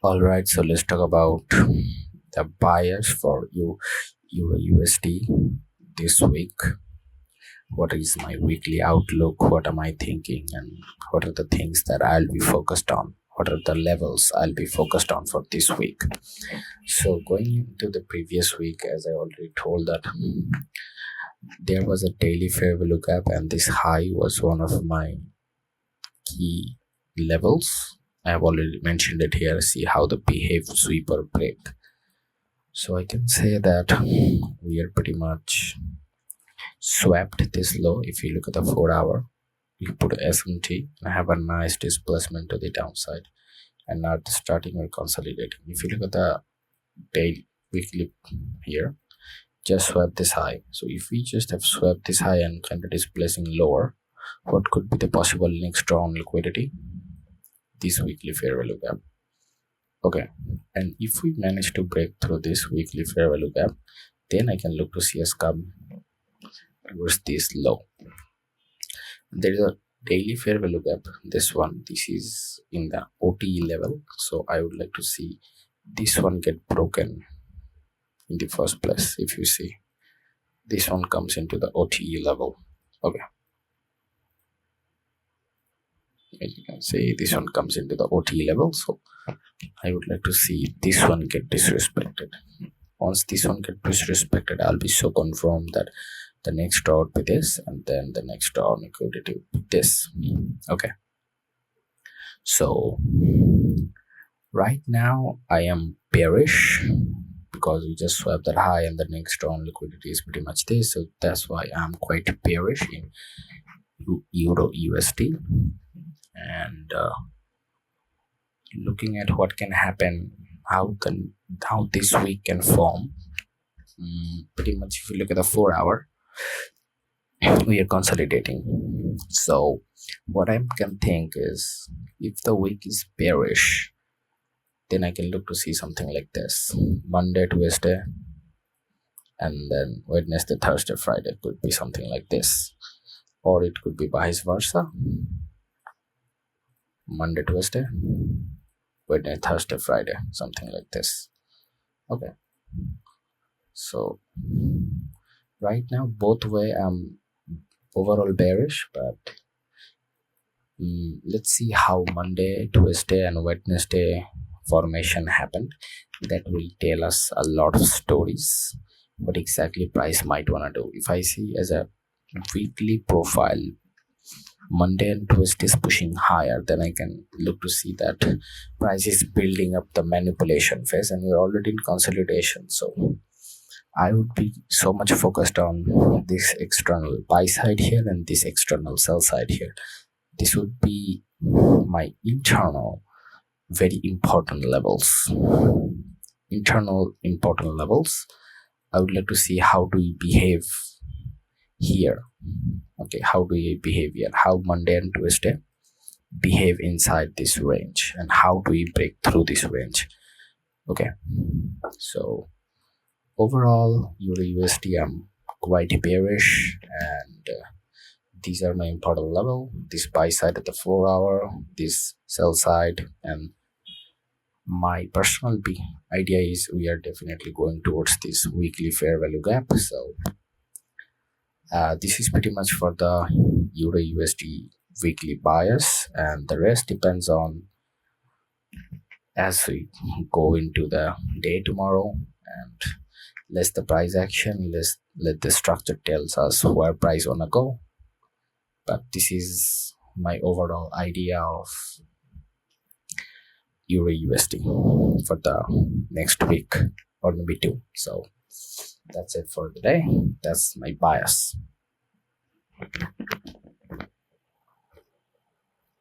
All right, so let's talk about the buyers for Euro USD this week. What is my weekly outlook? What am I thinking? And what are the things that I'll be focused on? What are the levels I'll be focused on for this week? So, going into the previous week, as I already told, that there was a daily fair value gap, and this high was one of my key levels. I have already mentioned it here. See how the behave, sweep, or break. So I can say that we are pretty much swept this low. If you look at the 4 hour, you put SMT and have a nice displacement to the downside, and now it's starting or consolidating. If you look at the daily weekly here, just swept this high. So if we just have swept this high and kind of displacing lower, what could be the possible next draw on liquidity? This weekly fair value gap. Okay, and if we manage to break through this weekly fair value gap, then I can look to see us come towards this low. There is a daily fair value gap. This is in the OTE level, so I would like to see this one get broken in the first place. If you see, this one comes into the OTE level. Okay, as you can see, this one comes into the OTE level, so I would like to see this one get disrespected. Once this one get disrespected, I'll be so confirmed that the next draw would be this, and then the next draw on liquidity would be this. Okay, so right now I am bearish because we just swept that high, and the next draw on liquidity is pretty much this, so that's why I'm quite bearish in Euro USD. And looking at what can happen, how this week can form, pretty much if you look at the 4 hour, we are consolidating. So what I can think is, if the week is bearish, then I can look to see something like this: Monday, Tuesday, and then Wednesday, Thursday, Friday could be something like this, or it could be vice versa: Monday, Tuesday, Wednesday, Thursday, Friday, something like this. Okay, so right now both way I'm overall bearish, but let's see how Monday, Tuesday, and Wednesday formation happened. That will tell us a lot of stories what exactly price might want to do. If I see as a weekly profile, Monday and Tuesday is pushing higher, then I can look to see that price is building up the manipulation phase, and we're already in consolidation. So I would be so much focused on this external buy side here and this external sell side here. This would be my internal very important levels. Internal important levels. I would like to see how do we behave here. Okay, how do we behave here? How Monday and Tuesday behave inside this range, and how do we break through this range? Okay, so overall Euro USD I'm quite bearish, and these are my important level: this buy side at the 4 hour, this sell side, and my personal idea is we are definitely going towards this weekly fair value gap. So this is pretty much for the Euro USD weekly bias, and the rest depends on as we go into the day tomorrow, and let the price action, let the structure tells us where price wanna go. But this is my overall idea of Euro USD for the next week or maybe two. So that's it for today. That's my bias.